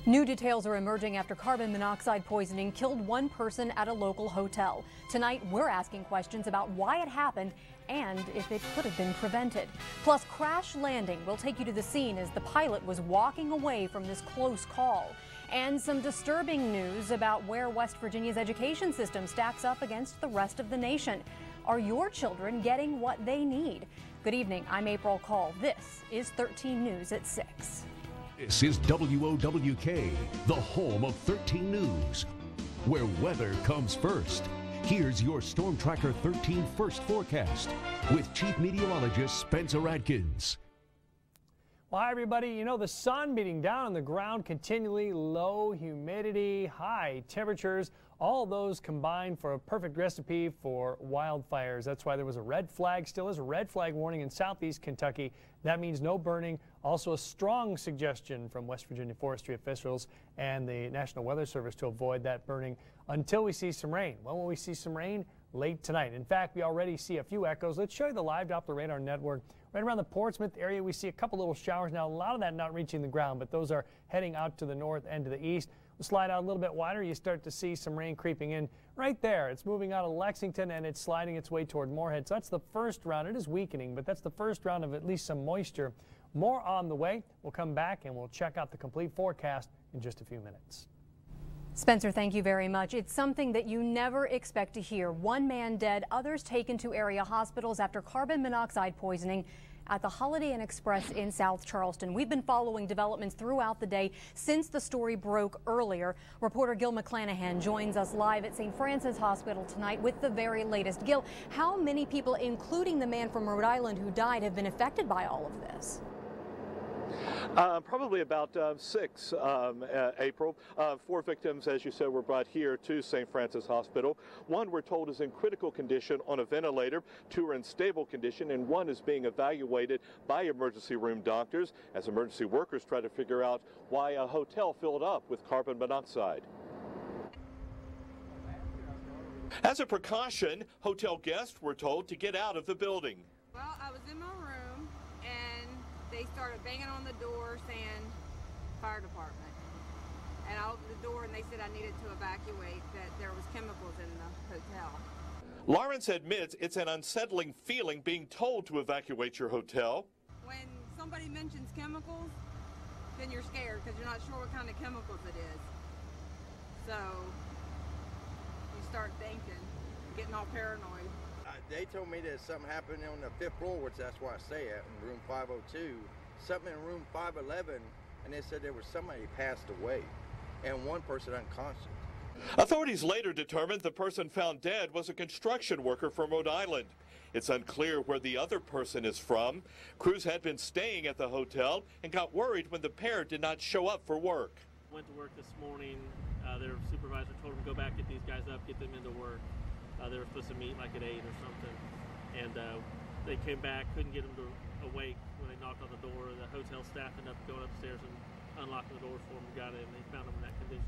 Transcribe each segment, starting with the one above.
New details are emerging after carbon monoxide poisoning killed one person at a local hotel. Tonight, we're asking questions about why it happened and if it could have been prevented. Plus, crash landing will take you to the scene as the pilot was walking away from this close call. And some disturbing news about where West Virginia's education system stacks up against the rest of the nation. Are your children getting what they need? Good evening, I'm April Call. This is 13 News at 6. This is WOWK, the home of 13 News, where weather comes first. Here's your Storm Tracker 13 first forecast with Chief Meteorologist Spencer Adkins. Well, hi, everybody. You know, the sun beating down on the ground continually, low humidity, high temperatures, all those combined for a perfect recipe for wildfires. That's why there was a red flag, still is a red flag warning in southeast Kentucky. That means no burning. Also a strong suggestion from West Virginia forestry officials and the National Weather Service to avoid that burning until we see some rain. When will we see some rain? Late tonight. In fact, we already see a few echoes. Let's show you the live Doppler radar network. Right around the Portsmouth area, we see a couple little showers. Now, a lot of that not reaching the ground, but those are heading out to the north and to the east. We'll slide out a little bit wider. You start to see some rain creeping in right there. It's moving out of Lexington, and it's sliding its way toward Moorhead. So that's the first round. It is weakening, but that's the first round of at least some moisture. More on the way. We'll come back, and we'll check out the complete forecast in just a few minutes. Spencer, thank you very much. It's something that you never expect to hear. One man dead, others taken to area hospitals after carbon monoxide poisoning at the Holiday Inn Express in South Charleston. We've been following developments throughout the day since the story broke earlier. Reporter Gil McClanahan joins us live at St. Francis Hospital tonight with the very latest. Gil, how many people, including the man from Rhode Island who died, have been affected by all of this? Probably about 6, April. 4 victims, as you said, were brought here to St. Francis Hospital. One, we're told, is in critical condition on a ventilator. 2 are in stable condition, and 1 is being evaluated by emergency room doctors as emergency workers try to figure out why a hotel filled up with carbon monoxide. As a precaution, hotel guests were told to get out of the building. Well, I was in my room, and they started banging on the door saying fire department. And I opened the door and they said I needed to evacuate, that there was chemicals in the hotel. Lawrence admits it's an unsettling feeling being told to evacuate your hotel. When somebody mentions chemicals, then you're scared because you're not sure what kind of chemicals it is. So you start thinking, getting all paranoid. They told me that something happened on the 5th floor, which that's where I stay at, in room 502. Something in room 511, and they said there was somebody passed away, and one person unconscious. Authorities later determined the person found dead was a construction worker from Rhode Island. It's unclear where the other person is from. Crews had been staying at the hotel and got worried when the pair did not show up for work. Went to work this morning. Their supervisor told them to go back, get these guys up, get them into work. They were supposed to meet like at 8 or something, and they came back, couldn't get them to awake when they knocked on the door. The hotel staff ended up going upstairs and unlocking the door for them and got in. They found them in that condition.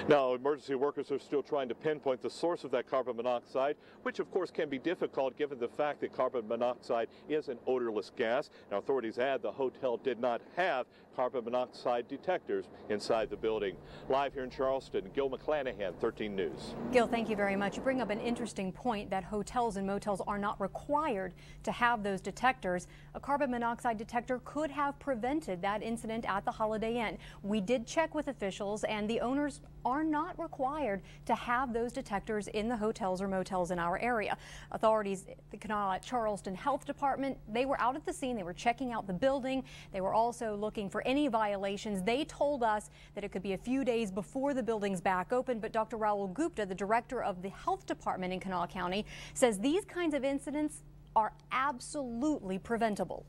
Now, emergency workers are still trying to pinpoint the source of that carbon monoxide, which of course can be difficult given the fact that carbon monoxide is an odorless gas. Now, authorities add the hotel did not have carbon monoxide detectors inside the building. Live here in Charleston, Gil McClanahan, 13 News. Gil, thank you very much. You bring up an interesting point that hotels and motels are not required to have those detectors. A carbon monoxide detector could have prevented that incident at the Holiday Inn. We did check with officials, and the owners are not required to have those detectors in the hotels or motels in our area. Authorities at the Kanawha Charleston Health Department, they were out at the scene. They were checking out the building. They were also looking for any violations. They told us that it could be a few days before the building's back open, but Dr. Raul Gupta, the director of the health department in Kanawha County, says these kinds of incidents are absolutely preventable.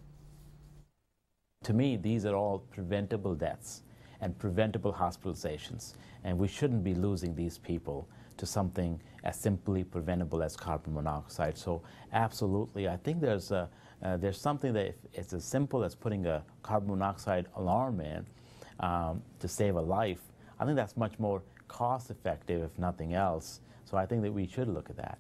To me, these are all preventable deaths and preventable hospitalizations, and we shouldn't be losing these people to something as simply preventable as carbon monoxide. So absolutely, I think there's something that if it's as simple as putting a carbon monoxide alarm in to save a life, I think that's much more cost effective if nothing else. So I think that we should look at that.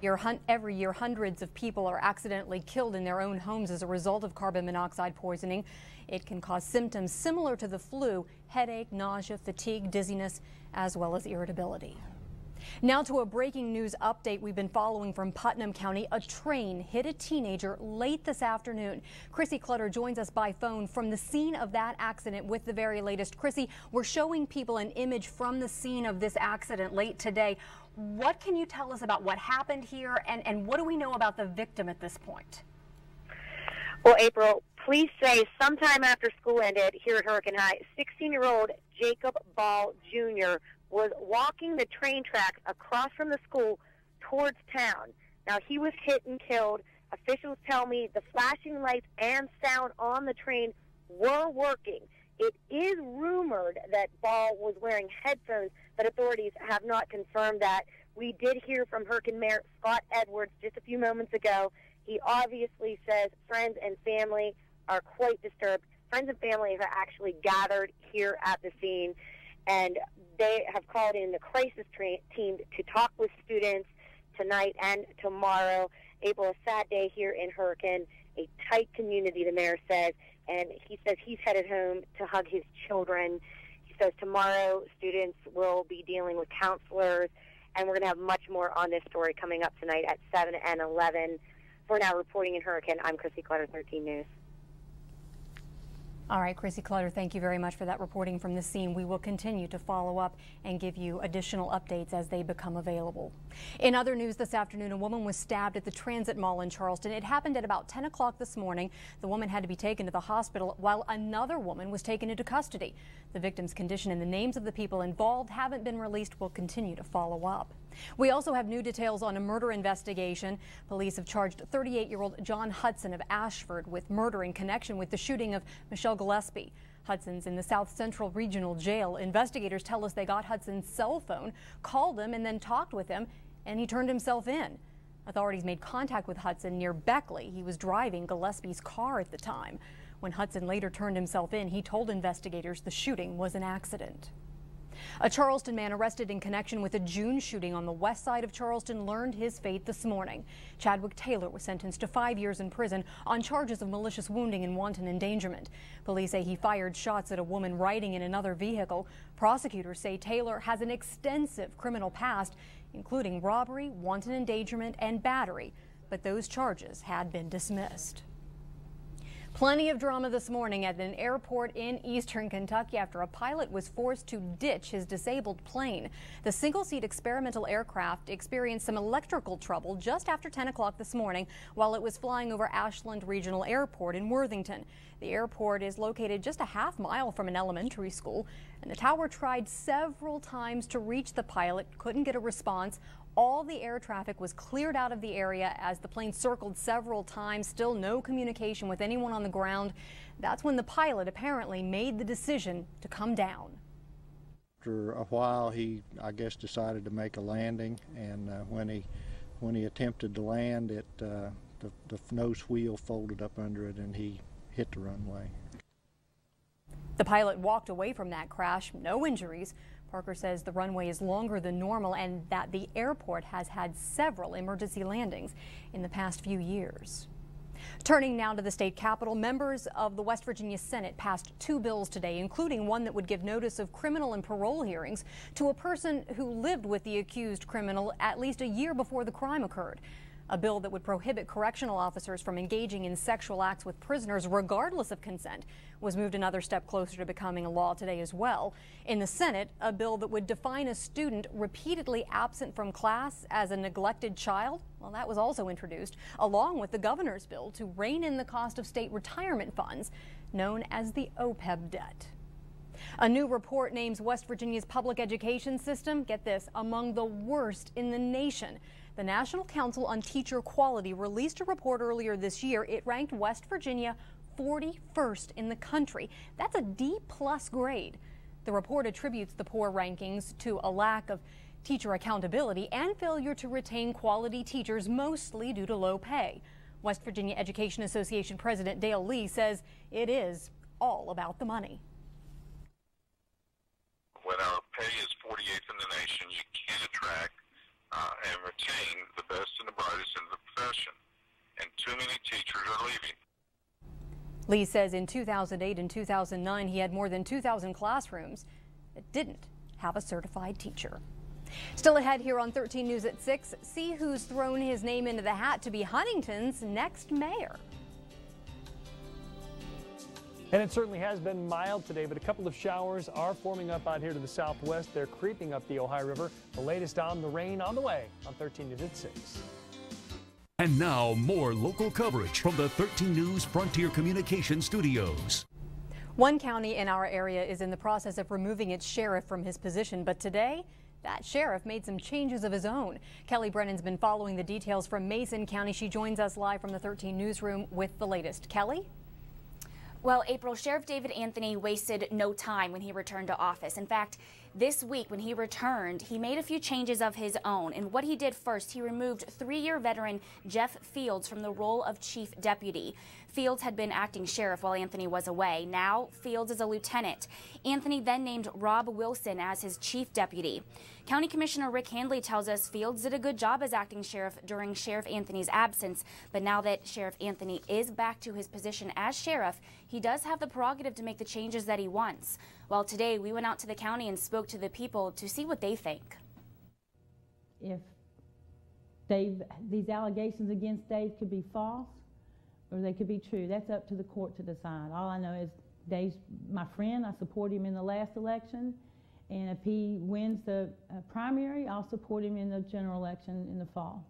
Every year, hundreds of people are accidentally killed in their own homes as a result of carbon monoxide poisoning. It can cause symptoms similar to the flu: headache, nausea, fatigue, dizziness, as well as irritability. Now to a breaking news update we've been following from Putnam County. A train hit a teenager late this afternoon. Chrissy Clutter joins us by phone from the scene of that accident with the very latest. Chrissy, we're showing people an image from the scene of this accident late today. What can you tell us about what happened here, and what do we know about the victim at this point? Well, April, police say sometime after school ended here at Hurricane High, 16-year-old Jacob Ball Jr. was walking the train tracks across from the school towards town. Now, he was hit and killed. Officials tell me the flashing lights and sound on the train were working. It is rumored that Ball was wearing headphones, but authorities have not confirmed that. We did hear from Hurricane Mayor Scott Edwards just a few moments ago. He obviously says friends and family are quite disturbed. Friends and family have actually gathered here at the scene, and they have called in the crisis team to talk with students tonight and tomorrow. April, a sad day here in Hurricane, a tight community, the mayor says, and he says he's headed home to hug his children. He says tomorrow students will be dealing with counselors, and we're going to have much more on this story coming up tonight at 7 and 11. For now, reporting in Hurricane, I'm Chrissy Clutter, 13 News. All right, Chrissy Clutter, thank you very much for that reporting from the scene. We will continue to follow up and give you additional updates as they become available. In other news this afternoon, a woman was stabbed at the Transit Mall in Charleston. It happened at about 10 o'clock this morning. The woman had to be taken to the hospital while another woman was taken into custody. The victim's condition and the names of the people involved haven't been released. We'll continue to follow up. We also have new details on a murder investigation. Police have charged 38-year-old John Hudson of Ashford with murder in connection with the shooting of Michelle Gillespie. Hudson's in the South Central Regional Jail. Investigators tell us they got Hudson's cell phone, called him, and then talked with him, and he turned himself in. Authorities made contact with Hudson near Beckley. He was driving Gillespie's car at the time. When Hudson later turned himself in, he told investigators the shooting was an accident. A Charleston man arrested in connection with a June shooting on the west side of Charleston learned his fate this morning. Chadwick Taylor was sentenced to 5 years in prison on charges of malicious wounding and wanton endangerment. Police say he fired shots at a woman riding in another vehicle. Prosecutors say Taylor has an extensive criminal past, including robbery, wanton endangerment, and battery, but those charges had been dismissed. Plenty of drama this morning at an airport in eastern Kentucky after a pilot was forced to ditch his disabled plane. The single-seat experimental aircraft experienced some electrical trouble just after 10 o'clock this morning while it was flying over Ashland Regional Airport in Worthington. The airport is located just a half mile from an elementary school, and the tower tried several times to reach the pilot, couldn't get a response. All the air traffic was cleared out of the area as the plane circled several times. Still no communication with anyone on the ground. That's when the pilot apparently made the decision to come down. After a while, he, I guess, decided to make a landing, and when he attempted to land, the nose wheel folded up under it, and he hit the runway. The pilot walked away from that crash, no injuries. Parker says the runway is longer than normal and that the airport has had several emergency landings in the past few years. Turning now to the state capitol, members of the West Virginia Senate passed 2 bills today, including one that would give notice of criminal and parole hearings to a person who lived with the accused criminal at least a year before the crime occurred. A bill that would prohibit correctional officers from engaging in sexual acts with prisoners regardless of consent was moved another step closer to becoming a law today as well. In the Senate, a bill that would define a student repeatedly absent from class as a neglected child, well, that was also introduced, along with the governor's bill to rein in the cost of state retirement funds, known as the OPEB debt. A new report names West Virginia's public education system, get this, among the worst in the nation. The National Council on Teacher Quality released a report earlier this year. It ranked West Virginia 41st in the country. That's a D+ grade. The report attributes the poor rankings to a lack of teacher accountability and failure to retain quality teachers, mostly due to low pay. West Virginia Education Association President Dale Lee says it is all about the money. When our pay is 48th in the nation, you can't attract and retain the best and the brightest in the profession. And too many teachers are leaving. Lee says in 2008 and 2009 he had more than 2,000 classrooms that didn't have a certified teacher. Still ahead here on 13 News at 6, see who's thrown his name into the hat to be Huntington's next mayor. And it certainly has been mild today, but a couple of showers are forming up out here to the southwest. They're creeping up the Ohio River. The latest on the rain on the way on 13 News at 6. And now more local coverage from the 13 News Frontier Communication Studios. One county in our area is in the process of removing its sheriff from his position, but today that sheriff made some changes of his own. Kelly Brennan's been following the details from Mason County. She joins us live from the 13 newsroom with the latest. Kelly? Well, April, Sheriff David Anthony wasted no time when he returned to office. In fact, this week when he returned, he made a few changes of his own. And what he did first, he removed 3-year veteran Jeff Fields from the role of chief deputy. Fields had been acting sheriff while Anthony was away. Now Fields is a lieutenant. Anthony then named Rob Wilson as his chief deputy. County Commissioner Rick Handley tells us Fields did a good job as acting sheriff during Sheriff Anthony's absence. But now that Sheriff Anthony is back to his position as sheriff, he does have the prerogative to make the changes that he wants. Well, today we went out to the county and spoke to the people to see what they think. If these allegations against Dave could be false or they could be true, that's up to the court to decide. All I know is Dave's my friend. I support him in the last election, and if he wins the primary, I'll support him in the general election in the fall.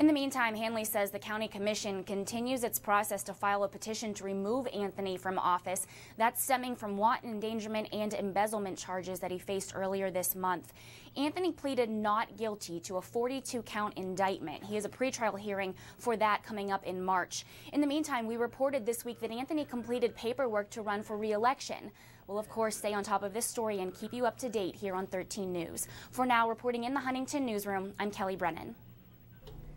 In the meantime, Handley says the County Commission continues its process to file a petition to remove Anthony from office. That's stemming from wanton endangerment and embezzlement charges that he faced earlier this month. Anthony pleaded not guilty to a 42-count indictment. He has a pretrial hearing for that coming up in March. In the meantime, we reported this week that Anthony completed paperwork to run for re-election. We'll, of course, stay on top of this story and keep you up to date here on 13 News. For now, reporting in the Huntington newsroom, I'm Kelly Brennan.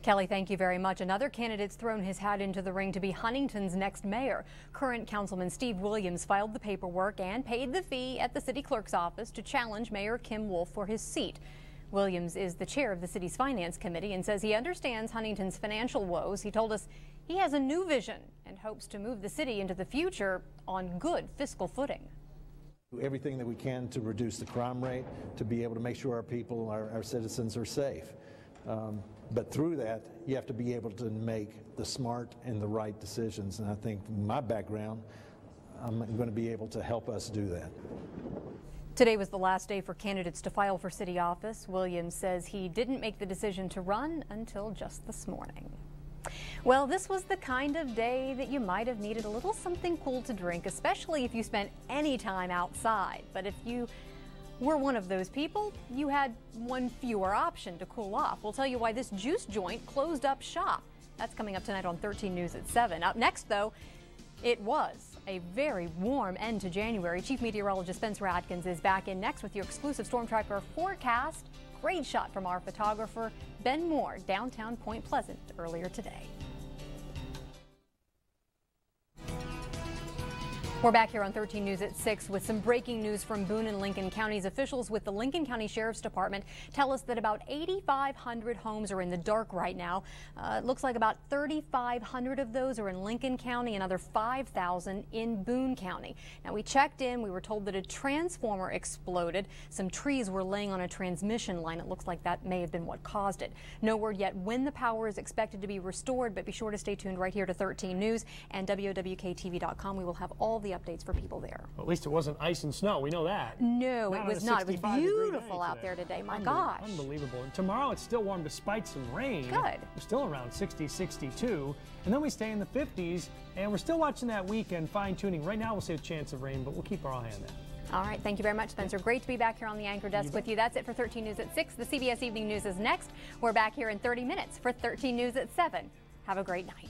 Kelly, thank you very much. Another candidate's thrown his hat into the ring to be Huntington's next mayor. Current Councilman Steve Williams filed the paperwork and paid the fee at the city clerk's office to challenge Mayor Kim Wolf for his seat. Williams is the chair of the city's finance committee and says he understands Huntington's financial woes. He told us he has a new vision and hopes to move the city into the future on good fiscal footing. Everything that we can to reduce the crime rate, to be able to make sure our people, our citizens are safe. But through that, you have to be able to make the smart and the right decisions. And I think my background, I'm going to be able to help us do that. Today was the last day for candidates to file for city office. Williams says he didn't make the decision to run until just this morning. Well, this was the kind of day that you might have needed a little something cool to drink, especially if you spent any time outside. But if you were one of those people, you had one fewer option to cool off. We'll tell you why this juice joint closed up shop. That's coming up tonight on 13 News at 7. Up next, though, it was a very warm end to January. Chief Meteorologist Spencer Atkins is back in next with your exclusive Storm Tracker forecast. Great shot from our photographer, Ben Moore, downtown Point Pleasant earlier today. We're back here on 13 News at 6 with some breaking news from Boone and Lincoln counties. Officials with the Lincoln County Sheriff's Department tell us that about 8,500 homes are in the dark right now. It looks like about 3,500 of those are in Lincoln County, another 5,000 in Boone County. Now, we checked in. We were told that a transformer exploded. Some trees were laying on a transmission line. It looks like that may have been what caused it. No word yet when the power is expected to be restored, but be sure to stay tuned right here to 13 News and WOWKTV.com. We will have all the updates for people there. Well, at least it wasn't ice and snow. We know that. No, it was not. It was beautiful out there today. My gosh. Unbelievable. And tomorrow it's still warm despite some rain. Good. We're still around 60, 62. And then we stay in the 50s. And we're still watching that weekend fine-tuning. Right now we'll see a chance of rain, but we'll keep our eye on that. All right. Thank you very much, Spencer. Great to be back here on the anchor desk with you. That's it for 13 News at 6. The CBS Evening News is next. We're back here in 30 minutes for 13 News at 7. Have a great night.